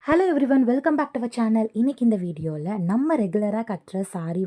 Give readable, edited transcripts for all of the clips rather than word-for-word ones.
Hello everyone, welcome back to our channel. இன்றைக்கி இந்த வீடியோவில் நம்ம ரெகுலராக கட்டுற சாரீ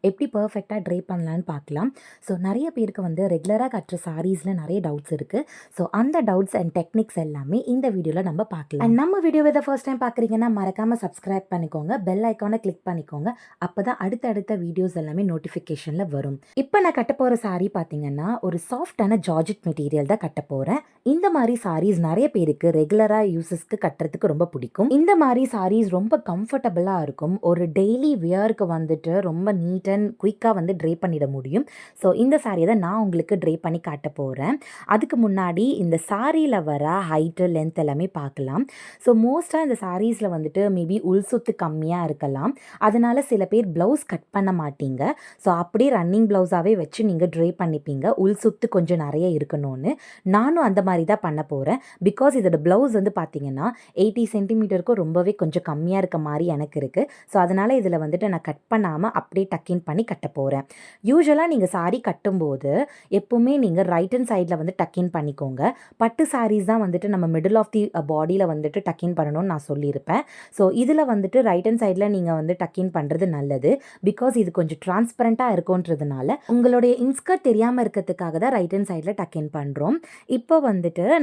எப்படி பர்ஃபெக்டாக ட்ரேப் பண்ணலான்னு பார்க்கலாம். ஸோ நிறைய பேருக்கு ரெகுலராக கட்டுற சாரீஸில் நிறைய டவுட்ஸ் இருக்குது. ஸோ அந்த டவுட்ஸ் அண்ட் டெக்னிக்ஸ் எல்லாமே இந்த வீடியோவில் நம்ம பார்க்கலாம். அண்ட் நம்ம வீடியோவை இதை ஃபர்ஸ்ட் டைம் பார்க்குறீங்கன்னா மறக்காமல் சப்ஸ்கிரைப் பண்ணிக்கோங்க, பெல் ஐக்கானை கிளிக் பண்ணிக்கோங்க. அப்போ தான் அடுத்தடுத்த வீடியோஸ் எல்லாமே நோட்டிஃபிகேஷனில் வரும். இப்போ நான் கட்ட போகிற சாரீ பார்த்தீங்கன்னா ஒரு சாஃப்டான ஜார்ஜெட் மெட்டீரியல் தான் கட்ட போகிறேன். இந்த மாதிரி சாரீஸ் நிறைய பேருக்கு ரெகுலராக யூஸஸ்க்கு கட்டுறதுக்கு ரொம்ப பிடிக்கும். இந்த மாதிரி சாரீஸ் ரொம்ப கம்ஃபர்டபுளாக இருக்கும். ஒரு டெய்லி வியருக்கு ரொம்ப நீட் அண்ட் குயிக்காக ட்ரேப் பண்ணிட முடியும். ஸோ இந்த சாரியை தான் நான் உங்களுக்கு ட்ரேப் பண்ணி காட்ட போகிறேன். அதுக்கு முன்னாடி இந்த சாரியில் வர ஹைட்டு லென்த் எல்லாமே பார்க்கலாம். ஸோ மோஸ்ட்டாக இந்த சாரீஸில் மேபி உள் சுத்து கம்மியாக இருக்கலாம். அதனால் சில பேர் ப்ளவுஸ் கட் பண்ண மாட்டீங்க. ஸோ அப்படியே ரன்னிங் ப்ளவுஸாகவே வச்சு நீங்கள் ட்ரேப் பண்ணிப்பீங்க, உள் சுத்து கொஞ்சம் நிறைய இருக்கணும்னு. நானும் அந்த மாதிரி தான் பண்ண போகிறேன். பிகாஸ் இதோட ப்ளவுஸ் பார்த்தீங்கன்னா 80 சென்டிமீட்டருக்கு ரொம்பவே கொஞ்சம் கம்மியாக இருக்க மாதிரி எனக்கு இருக்குது. ஸோ அதனால் இதில் நான் கட் பண்ணாமல் அப்படியே டக்கின் பண்ணி கட்ட போகிறேன். யூஸ்வலாக நீங்கள் சாரீ கட்டும்போது எப்போவுமே நீங்கள் ரைட் ஹேண்ட் சைடில் டக்கின் பண்ணிக்கோங்க. பட்டு சாரீஸ் தான் நம்ம மிடில் ஆஃப் தி பாடியில் டக்கின் பண்ணணும்னு நான் சொல்லியிருப்பேன். ஸோ இதில் ரைட் ஹேண்ட் சைடில் நீங்கள் டக்கின் பண்ணுறது நல்லது. பிகாஸ் இது கொஞ்சம் டிரான்ஸ்பரண்ட்டாக இருக்கும்ன்றதுனால உங்களுடைய இன்ஸ்கர்ட் தெரியாமல் இருக்கிறதுக்காக தான் ரைட் ஹேண்ட் சைடில் டக்கின் பண்ணுறோம். இப்போ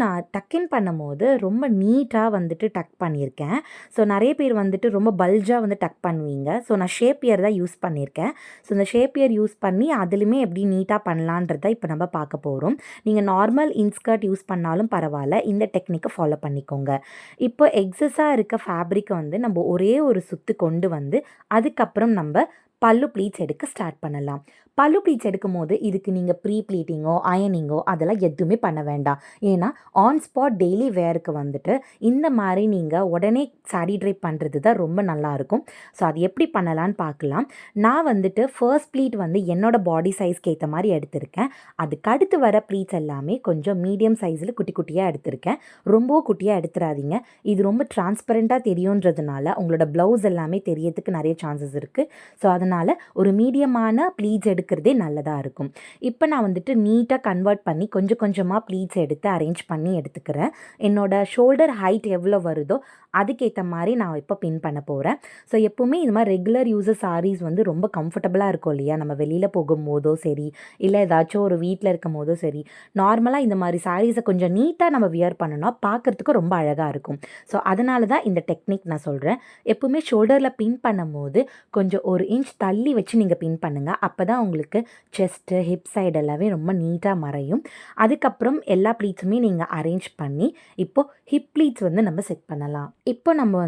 நான் டக்கின் பண்ணும்போது ரொம்ப நீட்டாக டக் பண்ணியிருக்கேன். ஸோ நிறைய பேர் ரொம்ப பல்ஜாக டக் பண்ணுவீங்க. ஸோ நான் ஷேப்பியர் தான் யூஸ் பண்ணியிருக்கேன். ஸோ இந்த ஷேப்பியர் யூஸ் பண்ணி அதுலேயுமே எப்படி நீட்டாக பண்ணலான்றதை இப்போ நம்ம பார்க்க போகிறோம். நீங்கள் நார்மல் இன்ஸ்கர்ட் யூஸ் பண்ணாலும் பரவாயில்ல, இந்த டெக்னிக்கை ஃபாலோ பண்ணிக்கோங்க. இப்போ எக்ஸஸாக இருக்க ஃபேப்ரிக்கை நம்ம ஒரே ஒரு சுற்று கொண்டு அதுக்கப்புறம் நம்ம பல்லு ப்ளீட்ஸ் எடுக்க ஸ்டார்ட் பண்ணலாம். பல்லு ப்ளீட்ஸ் எடுக்கும் போது இதுக்கு நீங்கள் ப்ரீ ப்ளீட்டிங்கோ அயனிங்கோ அதெல்லாம் எதுவுமே பண்ண வேண்டாம். ஏன்னா ஆன் ஸ்பாட் டெய்லி வேருக்கு இந்த மாதிரி நீங்கள் உடனே சாரீ ட்ரைப் பண்ணுறது தான் ரொம்ப நல்லாயிருக்கும். ஸோ அது எப்படி பண்ணலான்னு பார்க்கலாம். நான் ஃபர்ஸ்ட் ப்ளீட் என்னோட பாடி சைஸ்க்கு ஏற்ற மாதிரி எடுத்திருக்கேன். அதுக்கு அடுத்து வர ப்ளீட்ஸ் எல்லாமே கொஞ்சம் மீடியம் சைஸில் குட்டி குட்டியாக எடுத்திருக்கேன். ரொம்ப குட்டியாக எடுத்துடாதீங்க. இது ரொம்ப டிரான்ஸ்பரண்ட்டாக தெரியுன்றதுனால உங்களோட ப்ளவுஸ் எல்லாமே தெரியறதுக்கு நிறைய சான்சஸ் இருக்குது. ஸோ அதனால் ஒரு மீடியமான ப்ளீட்ஸ் எடுக்கிறதே நல்லதாக இருக்கும். இப்போ நான் நீட்டாக கன்வெர்ட் பண்ணி கொஞ்சம் கொஞ்சமாக ப்ளீட்ஸ் எடுத்து அரேஞ்ச் பண்ணி எடுத்துக்கிறேன். என்னோட ஷோல்டர் ஹைட் எவ்வளோ வருதோ அதுக்கேற்ற மாதிரி நான் இப்போ பின் பண்ண போகிறேன். ஸோ எப்போவுமே இது மாதிரி ரெகுலர் யூஸர் சாரீஸ் ரொம்ப கம்ஃபர்டபுளாக இருக்கும் இல்லையா? நம்ம வெளியில் போகும்போதோ சரி, இல்லை ஏதாச்சும் ஒரு வீட்டில் இருக்கும் போதோ சரி, நார்மலாக இந்த மாதிரி சாரீஸை கொஞ்சம் நீட்டாக நம்ம வியர் பண்ணோன்னா பார்க்குறதுக்கு ரொம்ப அழகாக இருக்கும். ஸோ அதனால தான் இந்த டெக்னிக் நான் சொல்கிறேன். எப்போவுமே ஷோல்டரில் பின் பண்ணும்போது கொஞ்சம் ஒரு இன்ச் தள்ளி வச்சு நீங்கள் பின் பண்ணுங்கள். அப்போ தான் உங்களுக்கு செஸ்ட்டு ஹிப் சைடு எல்லாமே ரொம்ப நீட்டாக மறையும். அதுக்கப்புறம் எல்லா ப்ளீட்ஸுமே நீங்கள் அரேஞ்ச் பண்ணி இப்போது ஹிப் ப்ளீட்ஸ் நம்ம செட் பண்ணலாம். இப்போ நம்ம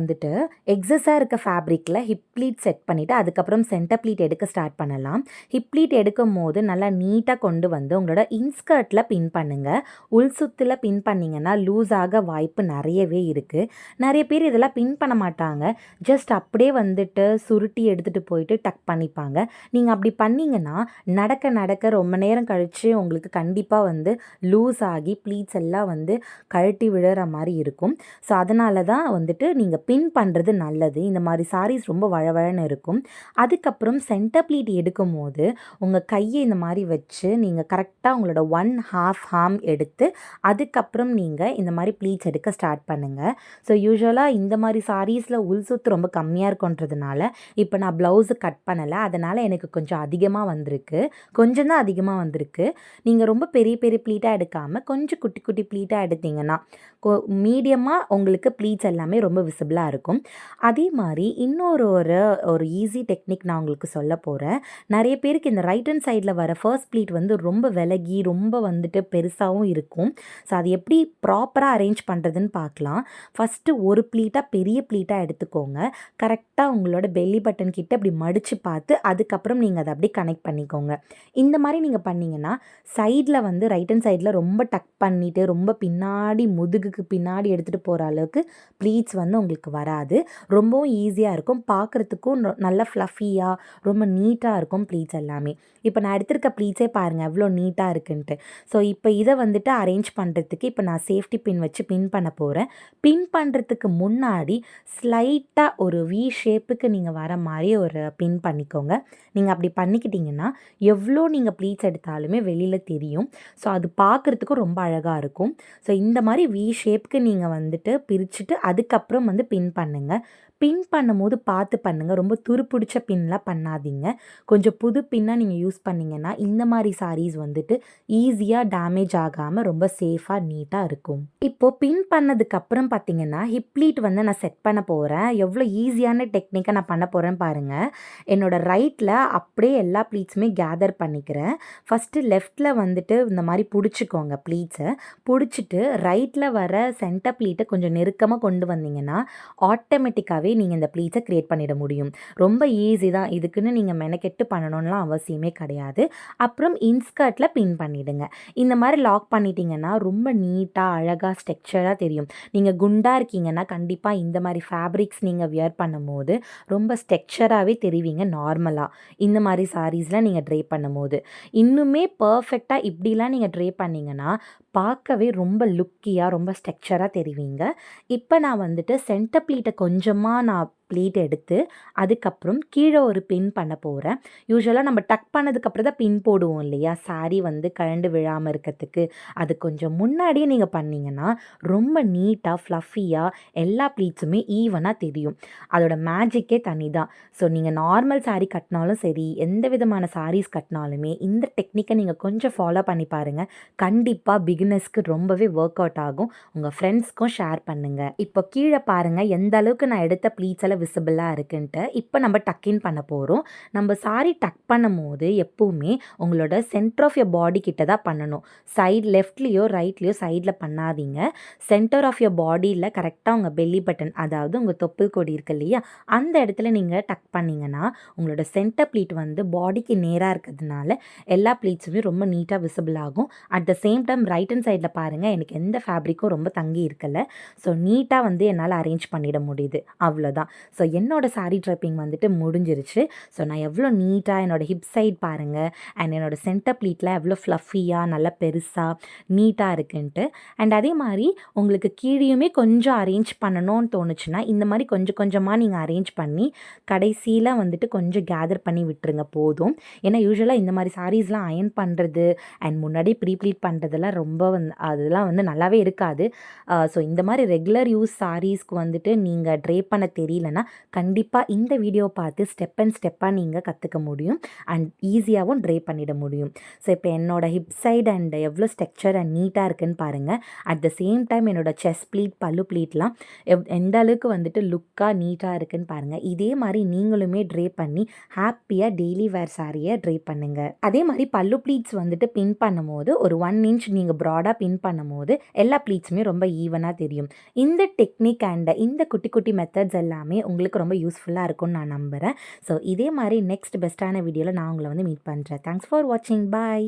எக்ஸஸாக இருக்க ஃபேப்ரிக்கில் ஹிப் ப்ளீட் செட் பண்ணிவிட்டு அதுக்கப்புறம் சென்டர் ப்ளீட் எடுக்க ஸ்டார்ட் பண்ணலாம். ஹிப் ப்ளீட் எடுக்கும் போது நல்லா நீட்டாக கொண்டு உங்களோட இன்ஸ்கர்ட்டில் பின் பண்ணுங்கள். உள் சுத்தில் பின் பண்ணிங்கன்னா லூஸ் ஆக வாய்ப்பு நிறையவே இருக்குது. நிறைய பேர் இதெல்லாம் பின் பண்ண மாட்டாங்க. ஜஸ்ட் அப்படியே சுருட்டி எடுத்துகிட்டு போயிட்டு டக் பண்ணிப்பாங்க. நீங்கள் அப்படி பண்ணிங்கன்னா நடக்க நடக்க ரொம்ப நேரம் கழித்து உங்களுக்கு கண்டிப்பாக லூஸ் ஆகி ப்ளீட்ஸ் எல்லாம் கழட்டி விழுற மாதிரி இருக்கும். ஸோ அதனால தான் நீங்கள் பின் பண்ணுறது நல்லது. இந்த மாதிரி சாரீஸ் ரொம்ப வழவழன்னு இருக்கும். அதுக்கப்புறம் சென்டர் ப்ளீட் எடுக்கும் போது உங்கள் கையை இந்த மாதிரி வச்சு நீங்கள் கரெக்டாக உங்களோட 1/2 ஆர்ம் எடுத்து அதுக்கப்புறம் நீங்கள் இந்த மாதிரி ப்ளீட்ஸ் எடுக்க ஸ்டார்ட் பண்ணுங்கள். ஸோ யூஸ்வலாக இந்த மாதிரி சாரீஸில் உள் சுத்து ரொம்ப கம்மியாக இருக்குன்றதுனால இப்போ நான் ப்ளவுஸு கட் பண்ணலை. அதனால் எனக்கு கொஞ்சம் அதிகமாக வந்திருக்கு. கொஞ்சம் தான் அதிகமாக வந்திருக்கு. நீங்கள் ரொம்ப பெரிய பெரிய ப்ளீட்டாக எடுக்காமல் கொஞ்சம் குட்டி குட்டி ப்ளீட்டாக எடுத்திங்கன்னா மீடியமாக உங்களுக்கு ப்ளீட்ஸ் எல்லாமே ரொம்ப விசிபிளாக இருக்கும். அதே மாதிரி ஒரு ஈஸி டெக்னிக் நான் உங்களுக்கு சொல்ல போகிறேன். நிறைய பேருக்கு இந்த ரைட் ஹேண்ட் சைடில் வர ஃபர்ஸ்ட் ப்ளீட் ரொம்ப விலகி ரொம்ப பெருசாகவும் இருக்கும். ஸோ அது எப்படி ப்ராப்பராக அரேஞ்ச் பண்ணுறதுன்னு பார்க்கலாம். ஃபஸ்ட்டு ஒரு ப்ளீட்டாக பெரிய ப்ளீட்டாக எடுத்துக்கோங்க. கரெக்டாக உங்களோட பெல்லி பட்டன் கிட்ட இப்படி மடித்து பார்த்து அதுக்கப்புறம் நீங்கள் அதை அப்படியே கனெக்ட் பண்ணிக்கோங்க. இந்த மாதிரி நீங்கள் பண்ணிங்கன்னா சைடில் ரைட் ஹேண்ட் சைடில் ரொம்ப டக் பண்ணிவிட்டு ரொம்ப பின்னாடி முதுகுக்கு பின்னாடி எடுத்துகிட்டு போகிற அளவுக்கு ப்ளீட்ஸ் உங்களுக்கு வராது. ரொம்பவும் ஈஸியாக இருக்கும். பார்க்குறதுக்கும் நல்ல ஃப்ளஃபியாக ரொம்ப நீட்டாக இருக்கும் ப்ளீட்ஸ் எல்லாமே. இப்போ நான் எடுத்திருக்க ப்ளீட்ஸே பாருங்கள் எவ்வளோ நீட்டாக இருக்குன்ட்டு. ஸோ இப்போ இதை அரேஞ்ச் பண்ணுறதுக்கு இப்போ நான் சேஃப்டி பின் வச்சு பின் பண்ண போகிறேன். பின் பண்ணுறதுக்கு முன்னாடி ஸ்லைட்டாக ஒரு வி ஷேப்புக்கு நீங்கள் வர மாதிரி ஒரு பின் பண்ணிக்கோங்க. நீங்கள் அப்படி பண்ணிக்கிட்டிங்கன்னா பண்ணிங்கன்னா எவ்வளோ நீங்கள் ப்ளீட்ஸ் எடுத்தாலுமே வெளியில் தெரியும். ஸோ அது பார்க்குறதுக்கும் ரொம்ப அழகாக இருக்கும். ஸோ இந்த மாதிரி வி ஷேப்க்கு நீங்கள் வந்துட்டு பிரிச்சுட்டு அதுக்கப்புறம் வந்து பின் பண்ணுங்கள். பின் பண்ணும்போது பார்த்து பண்ணுங்கள். ரொம்ப துருப்பிடிச்ச பின்லாம் பண்ணாதீங்க. கொஞ்சம் புது பின்னாக நீங்கள் யூஸ் பண்ணிங்கன்னா இந்த மாதிரி சாரீஸ் வந்துட்டு ஈஸியாக டேமேஜ் ஆகாமல் ரொம்ப சேஃபாக நீட்டாக இருக்கும். இப்போது பின் பண்ணதுக்கப்புறம் பார்த்தீங்கன்னா ஹிப் ப்ளீட் வந்து நான் செட் பண்ண போகிறேன். எவ்வளோ ஈஸியான டெக்னிக்கை நான் பண்ண போகிறேன்னு பாருங்கள். என்னோடய ரைட்டில் அப்படியே எல்லா ப்ளீட்ஸுமே கேதர் பண்ணிக்கிறேன். ஃபஸ்ட்டு லெஃப்ட்டில் வந்துட்டு இந்த மாதிரி பிடிச்சிக்கோங்க ப்ளீட்ஸை. பிடிச்சிட்டு ரைட்டில் வர சென்டர் ப்ளீட்டை கொஞ்சம் நெருக்கமாக கொண்டு வந்தீங்கன்னா ஆட்டோமேட்டிக்காகவே நீங்கள் இந்த ப்ளீட்ஸை க்ரியேட் பண்ணிட முடியும். ரொம்ப ஈஸி தான். இதுக்குன்னு நீங்கள் மெனக்கெட்டு பண்ணணும்லாம் அவசியமே கிடையாது. அப்புறம் இன்ஸ்கர்ட்டில் பின் பண்ணிவிடுங்க. இந்த மாதிரி லாக் பண்ணிட்டீங்கன்னா ரொம்ப நீட்டாக அழகாக ஸ்ட்ரக்சராக தெரியும். நீங்கள் குண்டாக இருக்கீங்கன்னா கண்டிப்பாக இந்த மாதிரி ஃபேப்ரிக்ஸ் நீங்கள் வியர் பண்ணும்போது ரொம்ப ஸ்ட்ரக்சராகவே தெரிவிங்க நார்மலாக. இந்த மாதிரி சாரீஸ்லாம் நீங்கள் ட்ரை பண்ணும்போது இன்னுமே பர்ஃபெக்டாக இப்படிலாம் நீங்கள் ட்ரை பண்ணிங்கன்னா பார்க்கவே ரொம்ப லுக்கியாக ரொம்ப ஸ்ட்ரக்சராக தெரிவிங்க. இப்போ நான் வந்துட்டு சென்டர் ப்ளீட்டை கொஞ்சமாக நான் ப்ளீட் எடுத்து அதுக்கப்புறம் கீழே ஒரு பின் பண்ண போகிறேன். யூஸ்வலாக நம்ம டக் பண்ணதுக்கப்புறம் தான் பின் போடுவோம் இல்லையா, சாரீ வந்து கழண்டு விழாமல் இருக்கிறதுக்கு. அது கொஞ்சம் முன்னாடியே நீங்கள் பண்ணிங்கன்னா ரொம்ப நீட்டாக ஃப்ளஃபியாக எல்லா ப்ளீட்ஸுமே ஈவனாக தெரியும். அதோட மேஜிக்கே தனி தான். ஸோ நீங்கள் நார்மல் சாரீ கட்டினாலும் சரி, எந்த விதமான சாரீஸ் கட்டினாலுமே இந்த டெக்னிக்கை நீங்கள் கொஞ்சம் ஃபாலோ பண்ணி பாருங்கள். கண்டிப்பாக பிகினர்ஸ்க்கு ரொம்பவே ஒர்க் அவுட் ஆகும். உங்கள் ஃப்ரெண்ட்ஸ்க்கும் ஷேர் பண்ணுங்கள். இப்போ கீழே பாருங்கள் எந்த அளவுக்கு நான் எடுத்த ப்ளீட்ஸ் எல்லாம் விசிபிளாக இருக்குன்ட்டு. இப்போ நம்ம டக்கின் பண்ண போகிறோம். நம்ம சாரி டக் பண்ணும் போது எப்பவுமே உங்களோட சென்டர் ஆஃப் யர் பாடி கிட்ட தான் பண்ணணும். சைட் லெஃப்ட்லேயோ ரைட்லேயோ சைடில் பண்ணாதீங்க. சென்டர் ஆஃப் யர் பாடியில் கரெக்டாக உங்கள் பெல்லி பட்டன், அதாவது உங்கள் தொப்புள் கொடி இருக்கு இல்லையா, அந்த இடத்துல நீங்கள் டக் பண்ணிங்கன்னா உங்களோட சென்டர் ப்ளீட் வந்து பாடிக்கு நேராக இருக்கிறதுனால எல்லா ப்ளீட்ஸுமே ரொம்ப நீட்டாக விசிபிள் ஆகும். At the same time right hand சைடில் பாருங்கள், எனக்கு எந்த ஃபேப்ரிக்கும் ரொம்ப தங்கி இருக்கல. ஸோ நீட்டாக வந்து என்னால் அரேஞ்ச் பண்ணிட முடியுது. அவ்வளோதான். ஸோ என்னோடய சாரீ ட்ரைப்பிங் வந்துட்டு முடிஞ்சிருச்சு. ஸோ நான் எவ்வளோ நீட்டாக என்னோடய ஹிப் சைட் பாருங்கள் அண்ட் என்னோடய சென்டர் ப்ளீட்டில் எவ்வளோ ஃப்ளஃபியாக நல்லா பெருசாக நீட்டாக இருக்குன்ட்டு. அண்ட் அதே மாதிரி உங்களுக்கு கீழேயுமே கொஞ்சம் அரேஞ்ச் பண்ணணும்னு தோணுச்சுன்னா இந்த மாதிரி கொஞ்சம் கொஞ்சமாக நீங்கள் அரேஞ்ச் பண்ணி கடைசியில் வந்துட்டு கொஞ்சம் கேதர் பண்ணி விட்டுருங்க போதும். ஏன்னா யூஸ்வலாக இந்த மாதிரி சாரீஸ்லாம் அயன் பண்ணுறது அண்ட் முன்னாடி ப்ரீ-ப்ளீட் பண்ணுறதெல்லாம் ரொம்ப அதெல்லாம் வந்து நல்லாவே இருக்காது. ஸோ இந்த மாதிரி ரெகுலர் யூஸ் சாரீஸ்க்கு வந்துட்டு நீங்கள் ட்ரை பண்ண தெரியலனா கண்டிப்பாக இந்த வீடியோ பார்த்து ஸ்டெப் அண்ட் ஸ்டெப்பாக நீங்கள் கற்றுக்க முடியும் அண்ட் ஈஸியாகவும் ட்ரை பண்ணிட முடியும். ஸோ இப்போ என்னோட ஹிப் சைடு அண்ட் எவ்வளோ ஸ்ட்ரக்சர் அண்ட் நீட்டாக இருக்குன்னு பாருங்கள். அட் த சேம் டைம் என்னோட செஸ்ட் ப்ளீட் பல்லு ப்ளீட்லாம் எந்த அளவுக்கு வந்துட்டு லுக்காக நீட்டாக இருக்குன்னு பாருங்கள். இதே மாதிரி நீங்களுமே ட்ரை பண்ணி ஹாப்பியாக டெய்லி வேர் சாரியை ட்ரை பண்ணுங்கள். அதே மாதிரி பல்லு ப்ளீட்ஸ் வந்துட்டு பின் பண்ணும்போது ஒரு 1 இன்ச் நீங்கள் ப்ராடாக பின் பண்ணும்போது எல்லா ப்ளீட்ஸுமே ரொம்ப ஈவனாக தெரியும். இந்த டெக்னிக் அண்ட் இந்த குட்டி குட்டி மெத்தட்ஸ் எல்லாமே உங்களுக்கு ரொம்ப யூஸ்ஃபுல்லாக இருக்கும்னு நான் நம்புகிறேன். ஸோ இதே மாதிரி நெக்ஸ்ட் பெஸ்ட்டான வீடியோவில் நான் உங்களை வந்து மீட் பண்ணுறேன். தேங்க்ஸ் ஃபார் வாட்சிங். பாய்.